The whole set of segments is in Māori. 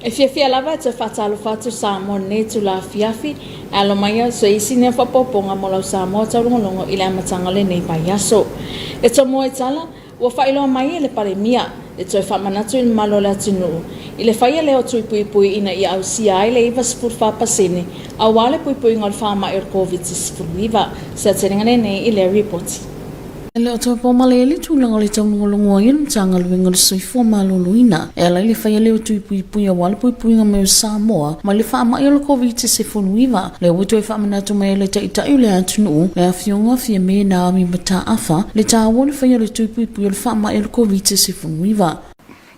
E fia lava te whatalo whatu Samoa ne tu la fiafi, alo maia so isi ne whapoponga mo lau Samoa taurungolongo i le amatanga le nei pai aso. E to moe tala, ua whailoa mai le pare mia, e toi whamanatu i malo le atinu. I le whaia leo tui pui pui ina i au sia ai le iwa sipur whapasene, a wale pui pui ngol whama ir COVID-19 iwa, sa tenengane nei i le report. Leo to po malele tu lang le tau ngolongo yan tanga luenga le soifo maluluina. E ala le whaia leo tui pui pui a wale pui pui ngā Samoa, ma le wha mai le COVID-19 iwa. Le wito e wha manatu mai le taitai le atunu, le awhionga fia me na ami mata afa, le tā wale whaia le tui pui pui le wha mai le COVID-19 iwa.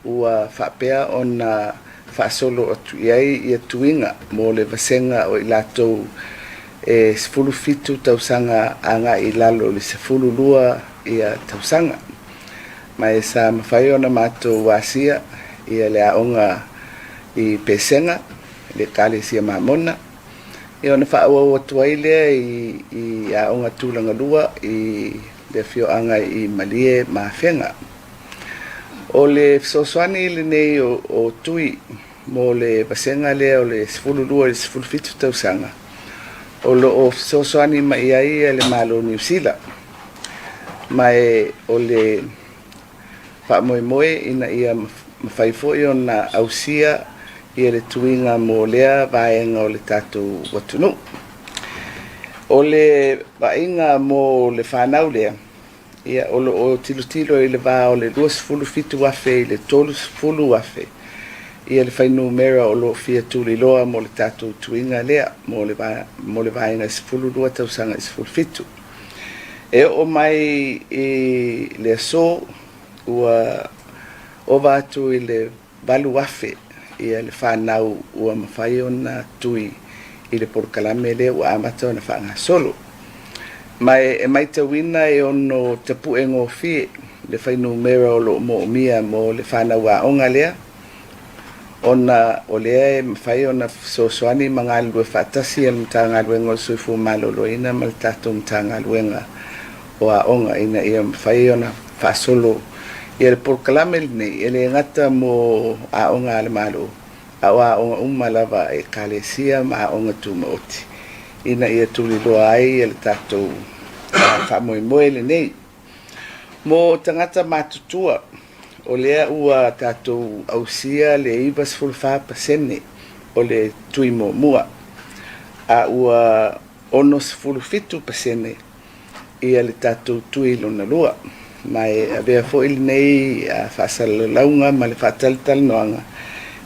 Ua whapea o na whaasolo atu iai i atuinga mo le vasenga o i latou e sefulu fitu tausanga anga i lalo le sefulu lua i a tausanga. Mai sa mawhai ona mātou wasia i a le aonga i pesenga, le kale sia mamona. I ona whaua watuai lea i aonga tūlanga lua i le fio anga i malie mawhenga. O le sosoani le nei o tui mo le basenga lea o le sefulu lua le sefulu fitu tausanga. O lo o sosoani mai ai le malo New Zealand. Mai o le whamoemoe ina ia mawhaifoi o na ausia i le tuinga mo lea vaenga o le tātou watunu. O le vaenga mo le whanau lea, ia o lo tilo i le vā o le 2.5 wafe i le 3.5 wafe. Ia le whainu mera o lo fia tūli loa mo le tātou tuinga lea mo le vaenga sifulu lua tausanga sifulu fitu. E o mai i le so ua o vātu i le balu wafe ia le whanau ua mawhai o na tui i le porkalame lea ua amata o na whanga solo. Mai e mai tawina e ono tapu e ngō fie le whainu mera o lo mo mia mo le whanau a onga lea. Ona o lea e mawhai ona sosoani mga alue whaatasi al mtanga aluenga o suifu malolo ina mal tato mtanga aluenga o a onga ina ia mawhai ona whaasolo ia le porkalame nei ele ngata mo a onga ale malo a onga umalava e kalesia ma a onga tu maoti ina ia tuli loa ai ele tato whamoemoe le nei mo tangata matutua o lea ua tātou ausia le iwa sefulfa pasene o le tui mo mua. A ua ono sefulu fitu pasene ia le tātou tui lona lua. Mai a bea fo ili nei a whaasalaunga ma le whaatalital noanga.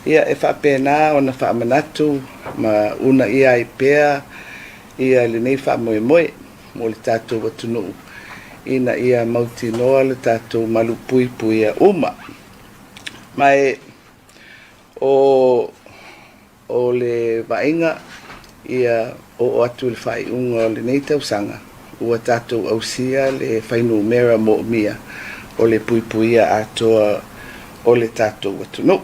Ia e whaapena o na whaamanatu ma una ia i pea ia le nei whaamoemoe mo le tātou watunu. Ina ia mauti noa le tātou malupui pui a uma. Mai o le vainga ia o atu le whai unga o le nei tausanga. Ua tātou ausia le whainu mera mo mia o le pui pui a atoa o le tātou watunu.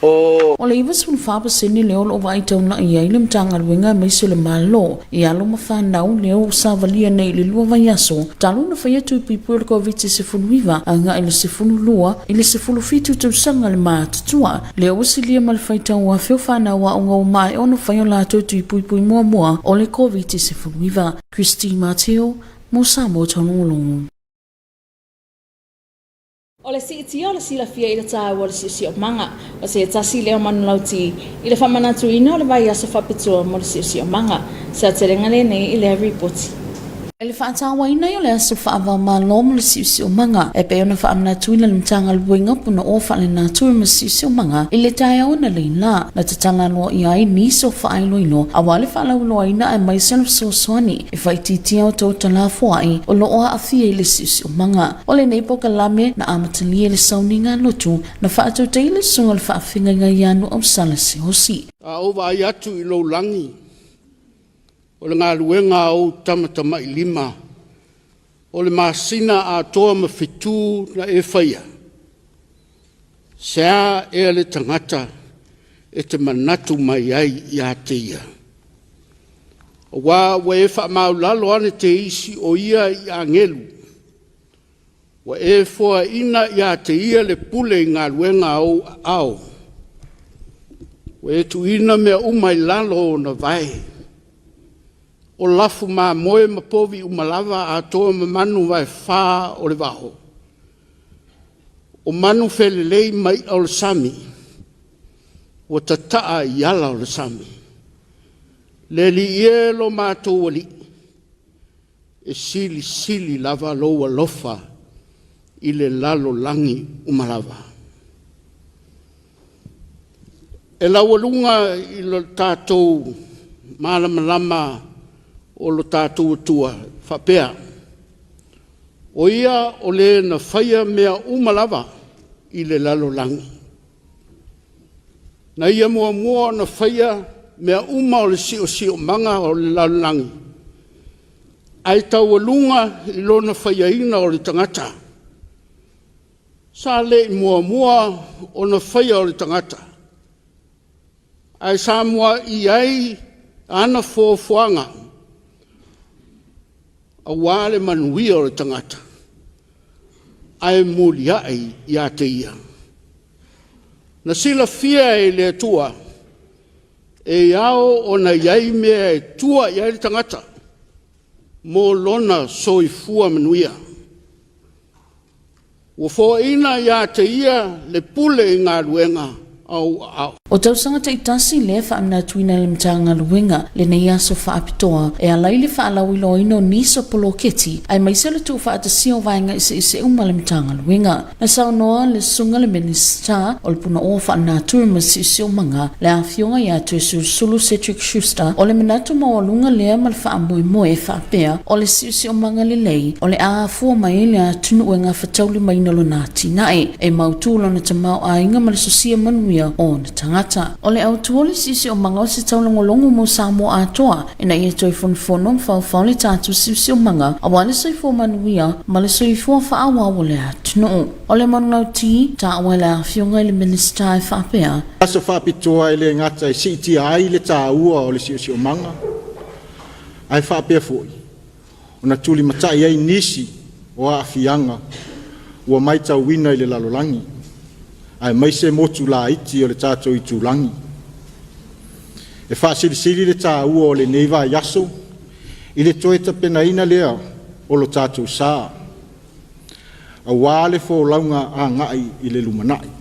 O le iwa sun whapasene leo lo vai tau na ia ilim tanga luenga maiso le malo i alo ma whanau leo sa valia nei le lua vai aso talu na whaia tui pipu le COVID-19 iwa a nga ile sefunu lua ile sefunu fitu tau sanga le mātutua leo wasilia ma le whaitau a whio whanau a onga o mai ono whaio lato tui pui mua mua o le COVID-19 iwa. Christine Mateo, mo Samoa Tanulongo. O le siiti o le sila fia i le tāua o le siusi o manga, o se tasi leo manu lauti i le whamanatu ina o le vai aso whapetua mo le siusi o manga, sa terengane nei i le report. E le whaatawa ina i o le aso whaava malo mo le siusi o manga, e pe ona whaamnatu ina le mtanga luenga puna o whaale natu i mo siusi o manga, i le taia o na leina, na tatanga loa i ai niso whaailo ino, a wale whaalau loa ina e maisena sosoani, e whaititia o tau talafuai, o loa a fia i le siusi o manga, o le neipo kalame na amatalia le sauninga lotu, na whaatau teile sunga le whaafinga ngai anu au salasi hosi. A ova ai atu i lau langi, o le ngā luenga au tamatama i lima, o le masina a toa mawhitu na e whaia. Sea e le tangata e te manatu mai ai i a te ia. O wā e wha mau lalo ane te isi o ia i a ngelu, Wa e foa ina ia te ia le pule ngā luenga au. Wa e tu ina mea umai lalo na vai. O lafu mā moe ma povi umalava a toa ma manu vai whā o le waho. O manu whelelei mai au le sami. O tataa i ala o le sami. Le li ie lo mātou wali. E sili lava loa lofa i le lalo langi umalava. E lawalunga i lo tātou malama o lo tātou tua whapea. O ia o le na whaia mea umalava i le lalo langi. Na ia mua na whaia mea uma o le sio manga o le lalo langi. Ai tau alunga i lo na whaia ina o le tangata. Sa le mua o na whaia o le tangata. Ai sa mua i ai ana fuanga. A wale manuia o le tangata. Ai mulia ai ia te ia. Na sila fia e le tua. E ao o na iai mea e tua iai le tangata. Mo lona soifua manuia. Ua fo ina ia te ia le pule i ngā luenga au. O tausanga te itasi le whaamna tuina le mtanga luenga le nei aso whaapitoa e alai le whaalau ilo ino niso polo keti ai maisele tu whaatasio vaenga ise uma le mtanga luenga. Na sao noa le sunga le minister o le puna o whaamna tuima ise manga le awhionga ia tu sulu Cedric Schuster o le minatu mawalunga lea ma le whaamoe moe whaapea o le ise manga le lei o le aafua mai le atunu uenga whatauli maina lo nati nae e mautulo na tamau a inga ma le sosia manuia o na tangata. O le autuoli sisi o manga o se taulongolongo mo Samoa atoa ina ia toi fonfono mfau le tatu sisi o manga a wale soifo manuia ma le soifo whaawa o le atunu. O le manunau ti ta awa le awhionga le minister e whaapea. Aso whaapitoa le ngata e siti ai le tā ua o le sisi o manga. Ai whaapea foi. O na tuli matai ai nisi o a awhianga ua maita wina i le lalolangi. Ai mai se motu la iti o le tātou i tūlangi. E whaasirisiri le tā ua o le neiva yaso, i le toe tapena ina lea o lo tātou sā. A wāle fō launga a ngai i le lumanai.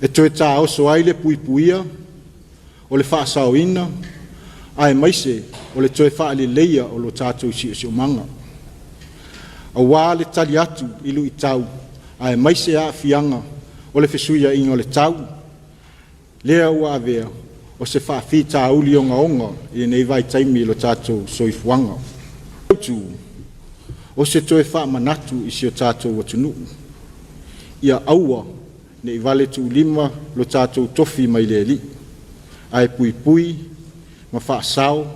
E toe tā oso ai le puipuia o le whaasao ina, ai mai se o le toe whaali leia o lo tātou si o manga. A wāle tali atu ilu i tau, ai mai se a fianga o le fesuia inga o le tau. Lea ua avea o se whaafi tā uli o ngaonga i nei vai taimi lo tātou soifuanga. O se toe wha manatu i si o tātou watunu. Ia aua nei vale tu lima lo tātou tofi mai le li. Ai pui ma wha sao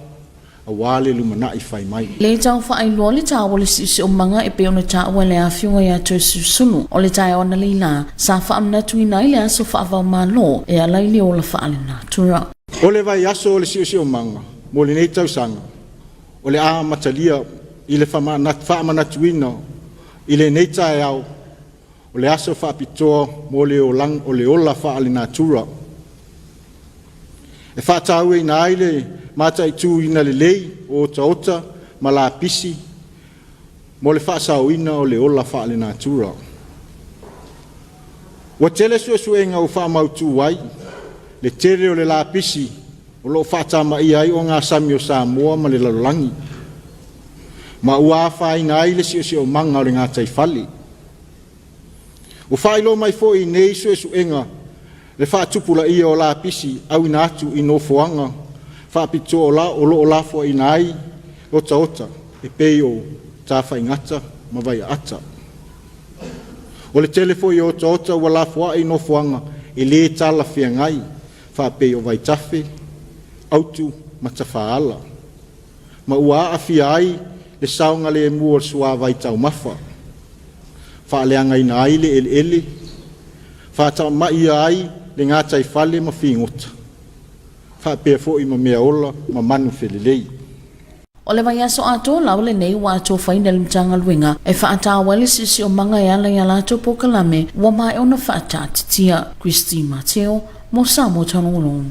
a wale lumana i whai mai. Le tau whaai loa le tāwa le sisi o manga e peo na tāwa le awhionga ia tō susunu o le tāia ona le la sa whaamna tuina i le aso whaavau mā lo e alai le ola whaale nā tura. O le vai aso o le sisi o manga mo le nei tausanga o le a matalia i le whaamana tuina i le nei tāia au o le aso whaapitoa mo le o le ola whaale nā tura. E whaatau e nā ile mata i tū ina le lei o ota ma la pisi mo le whaasau ina o le ola whaale nā tura. Wa tele suenga o whaamautu wai le tere o le la pisi o lo whaatama i ai o ngā sami o Samoa ma le lalolangi. Ma ua whai nā ile si o manga o le ngā taifali. O whailo mai fo i nei suenga le whaatupula ia o la pisi au ina atu i no foanga whaapito o la o lo o la fo i nai ota e pei o tā whaingata ma vai ata. O le telefo i ota ua la fo i no foanga e le tala fia ngai whaapei o vai tafe autu ma tawhaala. Ma ua a fia ai le saunga le mua sua vai tau mafa. Whaaleanga i nai le ele whaata mai ai le ngā taifale ma whingota. Whaapea fo i ma mea ola ma manu whelelei. O le vai aso ato lau le nei wa ato whaina le mtanga luenga e whaata wale sisi o manga e ala i ala ato pokalame wa mai ona whaata titia Christy Mateo mo Samoa tanongolong.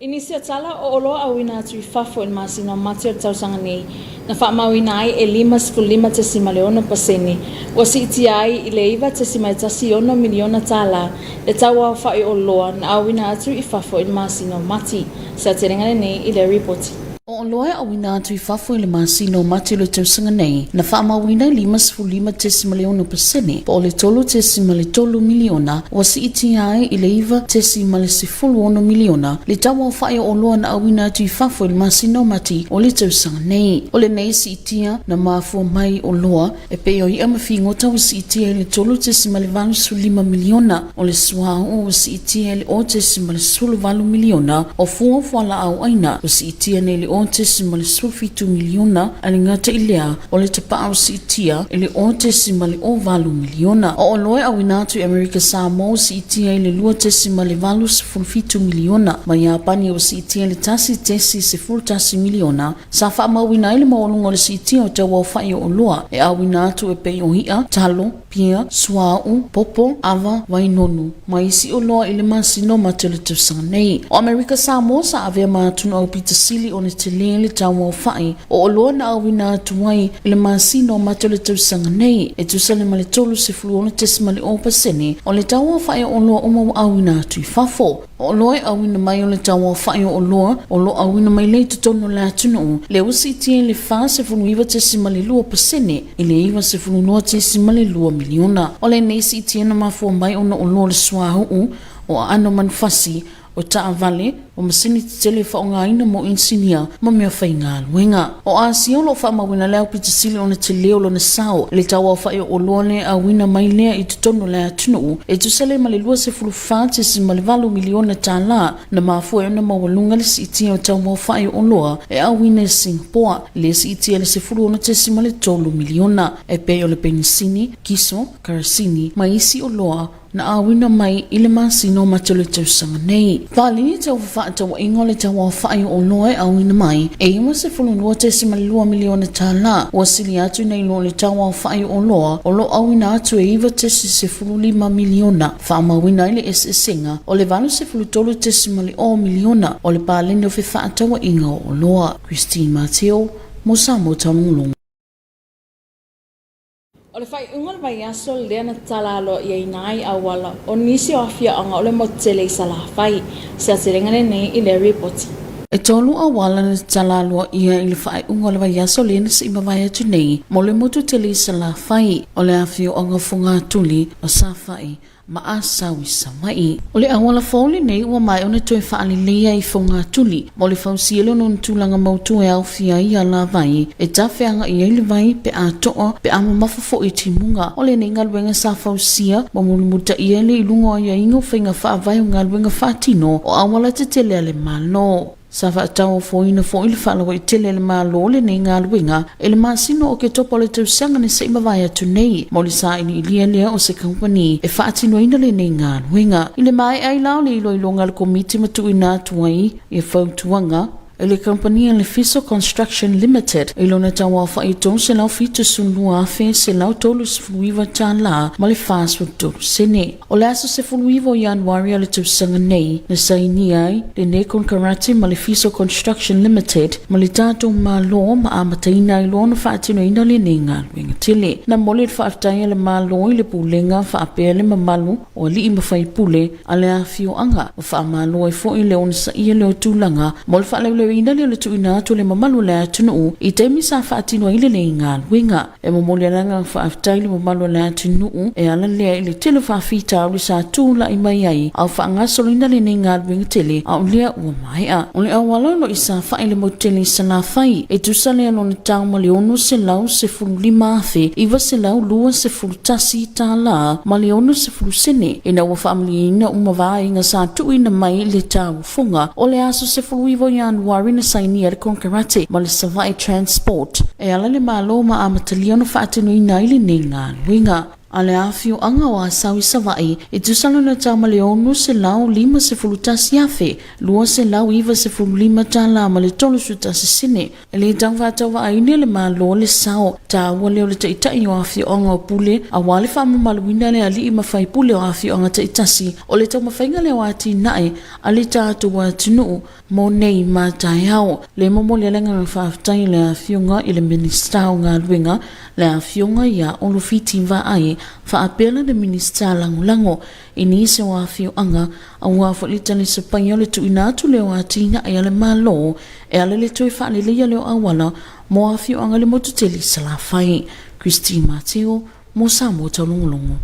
Inisia tala o olo awina atu i fafo in masino Mateo tausanga nei na whaamawina ai e 5.5 leona paseni wa si iti ai i le iwa 10 miliona tala le tawa o whai o loa na awina atu i fafo in masino mati sa terengane nei i le report. O loe awina atu i fafo i le masino mati le tausanga nei na whaamawina i 5.5 leona paseni po le tolu 10 miliona wa si iti ai i le iwa 10 miliona le tawa o whai o loa na awina atu i fafo i le masino mati o le tausanga nei. O le nei si itia na mafua mai o loa e pe o ia mawhingota o si itia i le tolu 10 miliona o le suao o si itia i le o 10 miliona o fuala au aina o si itia nei le o 10 miliona ali ngata ilea o le tapa o si itia i le o 10 miliona o loe awina atu i America Samoa si itia i le lua 10 miliona ma ia pani o si itia i le tasi 10 miliona sa wha mawina ile maolunga le si itia o te wau whai o loa e awina atu e pei o hia, talo, pia, suau, popo, awa, wainonu ma isi o loa ile masino ma te le tausanga nei. O America Samoa sa avea maatuna au pita sili o ne te lea le tau wau whai o loa na awina atu wai ile masino ma te le tausanga nei e tusale ma le tolu se fuluona tesima le o pasene o le tau wau whai o loa o mau awina atu i fafo. O loa awina mai o le tau wau whai o loa awina mai le tutono le atunu le usi itia le fa se funu iwa 10 i le iwa se funu noa 10 miliona. O le neisi itia na mafua mai ona o loa le suahu o ano manfasi o taa vale o masini tele fa o ngaina mo insinia ma mea whainga luenga. O asio lo wha mawina leo pita sili o na te leo lo na sao le tawa o whae o loane a wina mai lea i tutono lea tunu e tusale ma le lua se fulu whaate si ma le valu miliona ta la na mafua e ona mawalunga le si itia o tawa o whae o loa e a wina e Singapore le si itia le se fulu ona te si ma le tolu miliona e pe o le penisini, kiso, karasini, ma isi o loa na awina mai ile masino matole tausanga nei. Palini tau whaata wa ingo le tau whai o loe awina mai e ima se fulu lua 10 miliona tala wa sili atu nei lo le tau whai o loa o lo awina atu e iwa 10 miliona whaamawina ile esenga o le vanu se fulu tolu 10 miliona o le palini o whaata wa ingo o loa. Christine Mateo mo Samoa tanongolong. O le whai ungal vai aso lea na talalo i ainai awala o nisi o afia anga o le motele i sala whai sa terengane nei i le report. E tolu awala na talalo ia i le whai ungal vai aso lea na si imawai atu nei mo le motu tele i sala whai o le afio anga funga tuli o sa whai ma asawi samai. O le awala fauli nei ua mai ona toe whaali lea i fonga tuli mo le fausielo non tulanga mautu e au fia i ala vai e tawhianga i eile vai pe a toa pe a mamafafo i timunga o le nei ngaluenga sa fausia ma mulumuta i ele i lungo i a ingo whainga wha vai o ngaluenga whatino o awala te tele ale malo. Sa whaatau foina fo ili whaalawa i tele le malo le nei ngā luenga e le masino o ke topo le tausanga ne sa imawai atu nei mo le sa ili ilia lea o se company e whaatino ina le nei ngā luenga. I le mai ai lao le ilo ilonga le komiti matu ina tuai e whautuanga e le company le Fiso Construction Limited e lona tawa whaitong se lau fitu sunua afe se lau tolu se fuluiva tan la ma le fast food tolu sene. O le aso se fuluiva o Januari le tausanga nei na saini ai le nekon karate ma le Fiso Construction Limited ma le tato malo ma amataina i lona whaatino ina le nenga luenga tele. Na mole le whaataya le malo i le pulenga whaapea le mamalu o li ima whaipule a le afio anga o whaamalo e fo i le ona sa ia leo tūlanga mo le whaaleule ina le tu ina to le mamalu le atunu i te misa whaatino ile le ngā luenga e momole langa whaatai le mamalu le atunu e ala lea ile tele whaafita au le sa tūla i mai ai au whaangasolo ina le ngā luenga tele au lea ua mai a o le awalolo i sa whae le motele i sana whai e tu sale alo na tau ma le ono se lau se fulu lima afe iwa se lau lua se fulu tasi ta la ma le ono se fulu sene e na ua whaamli ina umawaa inga sa tu ina mai le tau funga o le aso se fulu iwo Januari na saini ar konkarate ma le savai transport e ala le malo ma amatalia no whaatino ina ili ne ngā luenga. A le awhio anga o a sawi savai, e tusalo na tama leonu se lau 5 tasi afe, lua se lau 25 tala ma le tolu su tasi sine, e le tangwhata wa aine le maa lo le sao, ta wale o le taitai o awhio anga o pule, a wale whamu maluina le ali i mawhai pule o awhio anga taitasi, o le tau mawhainga le wati nae, a le tātu wa tunu, mo nei ma tai hao, le momo le lenga na whaftai le awhio nga i le minister o ngā luenga, le awhio nga ia o lufiti wa ai, whaapela le minister lango i nise o awhio anga, a wafo li tani se paia le tu inatu le wati nae ale malo, e ale le tui whaale leia leo awala, mo awhio anga le motuteli salawhai. Christine Mateo, mo Samoa taulongolongo.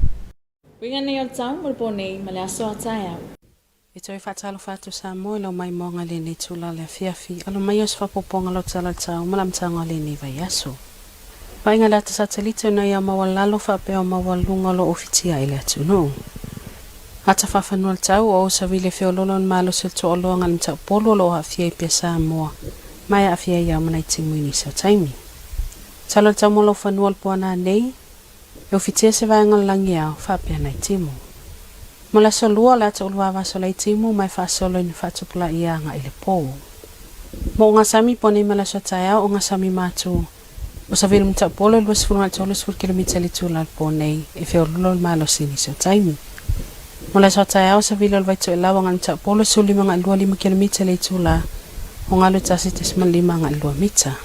Winga nei o tau mo po nei ma le aso atai au. E toi whatalo whatu Samoa lo mai monga le ne tula le fiafi, alo mai os whapoponga lo tala tau malam tanga le ne vai aso. Painga le ata satelite na ia mawalalo whapeo mawalunga lo ofitia ile atu no. Hata whawhanua tau o savile whiololon malo se to oloanga ni tau polo lo hafia i pia Samoa. Mai a fia ia manai timuini sa taimi. Talo tau molo whanua puana nei, e ofitia se vaenga langi au whapea nai timu. Mala so lua le ata ulua vaso lai timu mai whasolo ni whatupula ia nga ile po. Mo ngā sami pone mala so taia o ngā sami mātu. O savile mta polo luas furunga tolus fur kilomita li tula po nei, e whiololon malo sini sa taimi. Mala so taia o savile o vaito e lawa ngā mta polo su 5 kilomita li tula, o ngā luta si tesma 5 mita.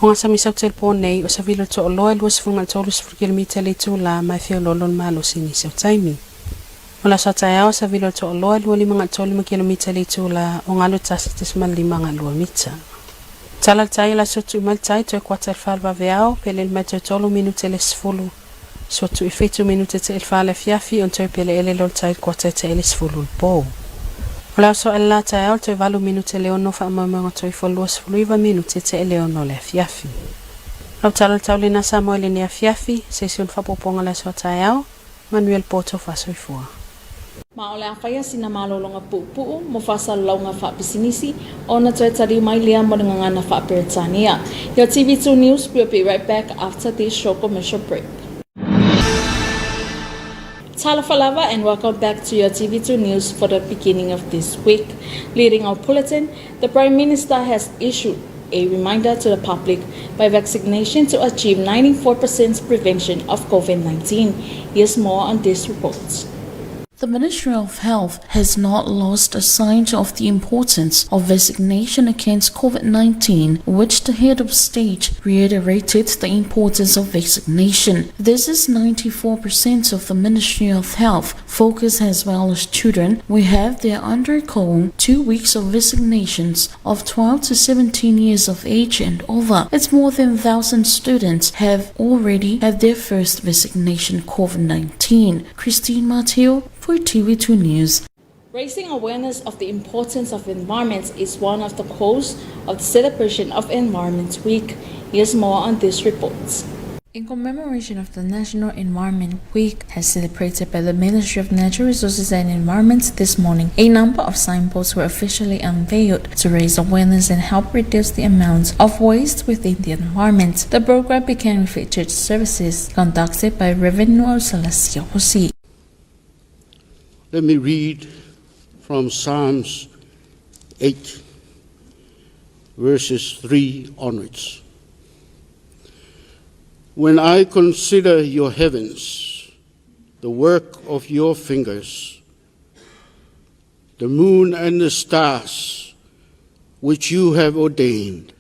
O ngā sami sautel po nei, o savile o to o loa luas furunga tolus fur kilomita li tula, mai whiololon malo sini sa taimi. Mala so taia o savile o to o loa 5 kilomita li tula, o ngā luta si tesma 5 mita. Tala tai la sotu maltai to kwata falva veao pele metro tolo minute le sfulu sotu efetu minute te fala fiafi on to pele ele lo tai kwata te ele sfulu po ola so alla tai to valu minute le ono fa mama to folo sfulu minute te ele ono le fiafi lo tala tau na Samoa le ne fiafi session fa poponga la so tai Manuel Poto fa so fua. Ma ole awhaia sina malolonga pu'u mo whasa launga whapisinisi o na toi tari mai lea mo ngana whaperetania. Your TV2 News will be right back after this short commercial break. Talafalava and welcome back to your TV2 News for the beginning of this week. Leading our bulletin, the Prime Minister has issued a reminder to the public by vaccination to achieve 94% prevention of COVID-19. Here's more on this report. The Ministry of Health has not lost a sight of the importance of vaccination against COVID-19, which the head of state reiterated the importance of vaccination. This is 94% of the Ministry of Health focus as well as children. We have their undergoing 2 weeks of vaccinations of 12 to 17 years of age and over. It's more than 1,000 students have already had their first vaccination COVID-19. Christine Mateo for TV2 News. Raising awareness of the importance of environment is one of the goals of the celebration of Environment Week. Here's more on this report. In commemoration of the National Environment Week as celebrated by the Ministry of Natural Resources and Environment this morning, a number of signposts were officially unveiled to raise awareness and help reduce the amount of waste within the environment. The program began with featured services conducted by Reverend Noel Celestia Hosi. Let me read from Psalms 8, verses 3 onwards. When I consider your heavens, the work of your fingers, the moon and the stars which you have ordained,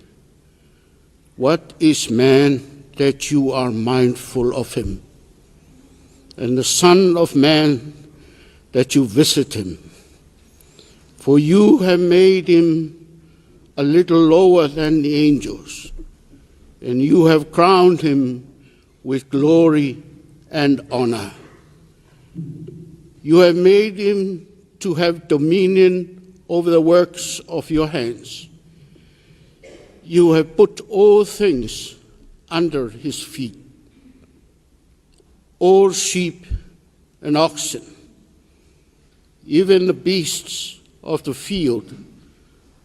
what is man that you are mindful of him, and the Son of Man that you visit him? For you have made him a little lower than the angels, and you have crowned him with glory and honor. You have made him to have dominion over the works of your hands. You have put all things under his feet, all sheep and oxen, even the beasts of the field,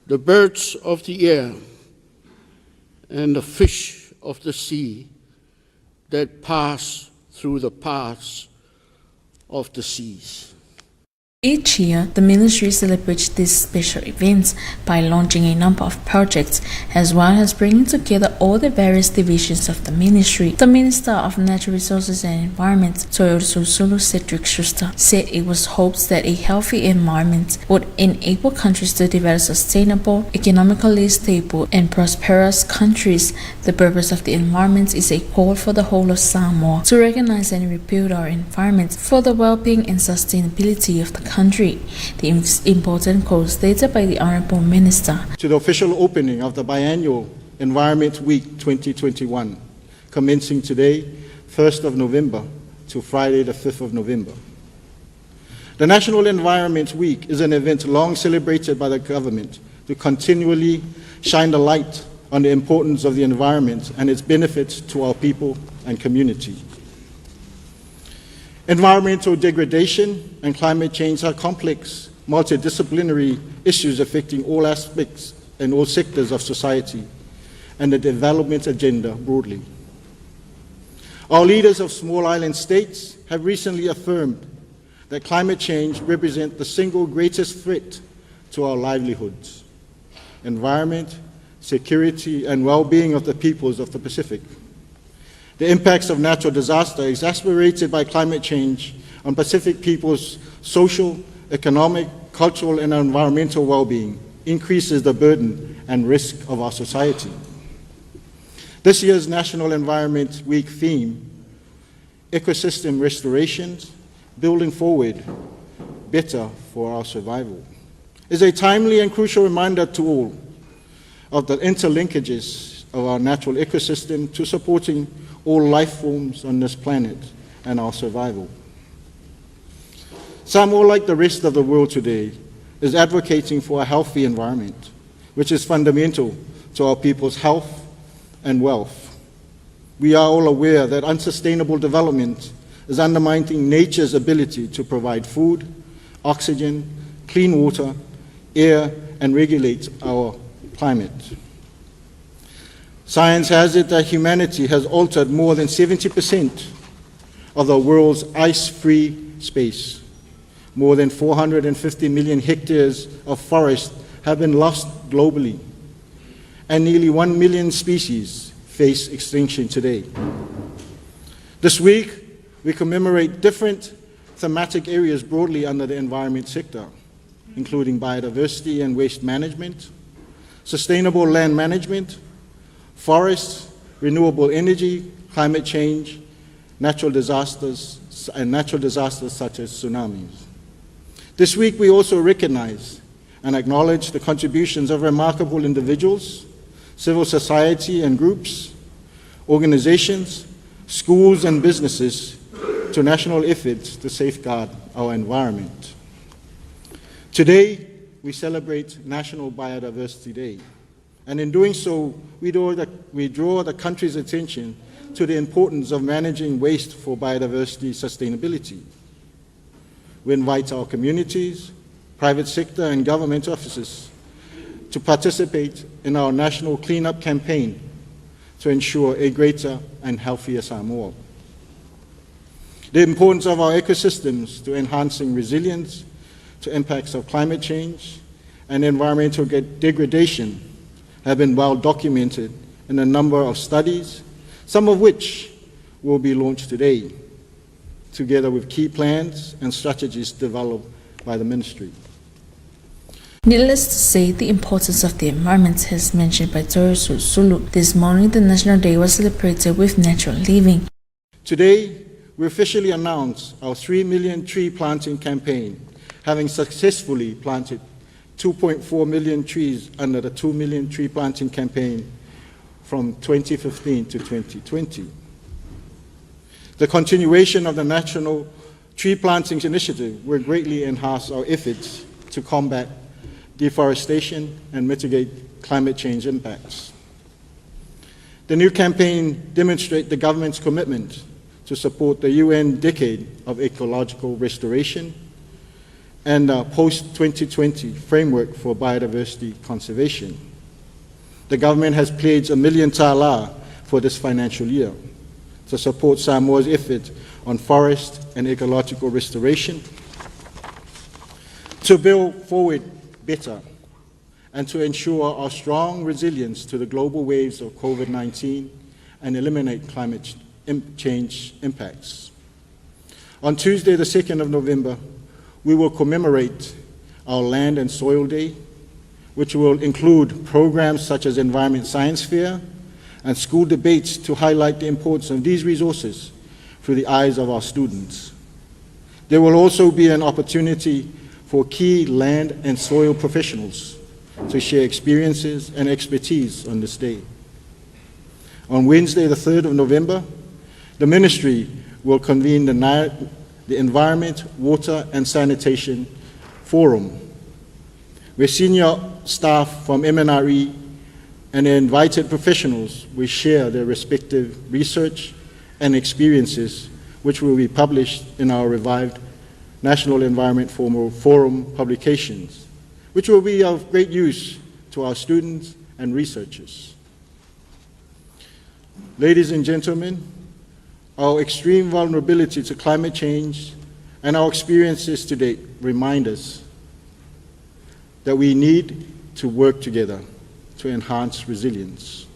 the birds of the air, and the fish of the sea that pass through the paths of the seas. Each year, the ministry celebrates these special events by launching a number of projects, as well as bringing together all the various divisions of the ministry. The Minister of Natural Resources and Environment, Sulu Cedric Schuster, said it was hoped that a healthy environment would enable countries to develop sustainable, economically stable, and prosperous countries. The purpose of the environment is a call for the whole of Samoa to recognize and rebuild our environment for the well-being and sustainability of the country. The important call stated by the Honourable Minister. To the official opening of the biannual Environment Week 2021, commencing today, 1st of November, to Friday the 5th of November. The National Environment Week is an event long celebrated by the government to continually shine the light on the importance of the environment and its benefits to our people and community. Environmental degradation and climate change are complex, multidisciplinary issues affecting all aspects and all sectors of society and the development agenda broadly. Our leaders of small island states have recently affirmed that climate change represents the single greatest threat to our livelihoods, environment, security, and well-being of the peoples of the Pacific. The impacts of natural disaster exacerbated by climate change on Pacific peoples' social, economic, cultural, and environmental well-being increases the burden and risk of our society. This year's National Environment Week theme, Ecosystem Restorations, Building Forward, Better for Our Survival, is a timely and crucial reminder to all of the interlinkages of our natural ecosystem to supporting all life forms on this planet and our survival. Samoa, like the rest of the world today, is advocating for a healthy environment, which is fundamental to our people's health and wealth. We are all aware that unsustainable development is undermining nature's ability to provide food, oxygen, clean water, air, and regulate our climate. Science has it that humanity has altered more than 70% of the world's ice-free space. More than 450 million hectares of forest have been lost globally, and nearly 1 million species face extinction today. This week, we commemorate different thematic areas broadly under the environment sector, including biodiversity and waste management, sustainable land management, forests, renewable energy, climate change, natural disasters such as tsunamis. This week we also recognize and acknowledge the contributions of remarkable individuals, civil society and groups, organizations, schools and businesses to national efforts to safeguard our environment. Today, we celebrate National Biodiversity Day. And in doing so, we draw the country's attention to the importance of managing waste for biodiversity sustainability. We invite our communities, private sector, and government offices to participate in our national cleanup campaign to ensure a greater and healthier Samoa. The importance of our ecosystems to enhancing resilience to impacts of climate change and environmental degradation have been well documented in a number of studies, some of which will be launched today, together with key plans and strategies developed by the ministry. Needless to say, the importance of the environment, as mentioned by Toru Sulu. This morning, the National Day was celebrated with natural living. Today, we officially announce our 3 million tree planting campaign, having successfully planted 2.4 million trees under the 2 million tree planting campaign from 2015 to 2020. The continuation of the National Tree Plantings Initiative will greatly enhance our efforts to combat deforestation and mitigate climate change impacts. The new campaign demonstrates the government's commitment to support the UN Decade of Ecological Restoration and a post-2020 framework for biodiversity conservation. The government has pledged 1 million tala for this financial year to support Samoa's effort on forest and ecological restoration, to build forward better, and to ensure our strong resilience to the global waves of COVID-19 and eliminate climate change impacts. On Tuesday, the 2nd of November, we will commemorate our Land and Soil Day, which will include programs such as Environment Science Fair and school debates to highlight the importance of these resources through the eyes of our students. There will also be an opportunity for key land and soil professionals to share experiences and expertise on this day. On Wednesday, the 3rd of November, the ministry will convene the Environment, Water and Sanitation Forum, where senior staff from MNRE and their invited professionals will share their respective research and experiences, which will be published in our revived National Environment Forum publications, which will be of great use to our students and researchers. Ladies and gentlemen, our extreme vulnerability to climate change and our experiences to date remind us that we need to work together to enhance resilience.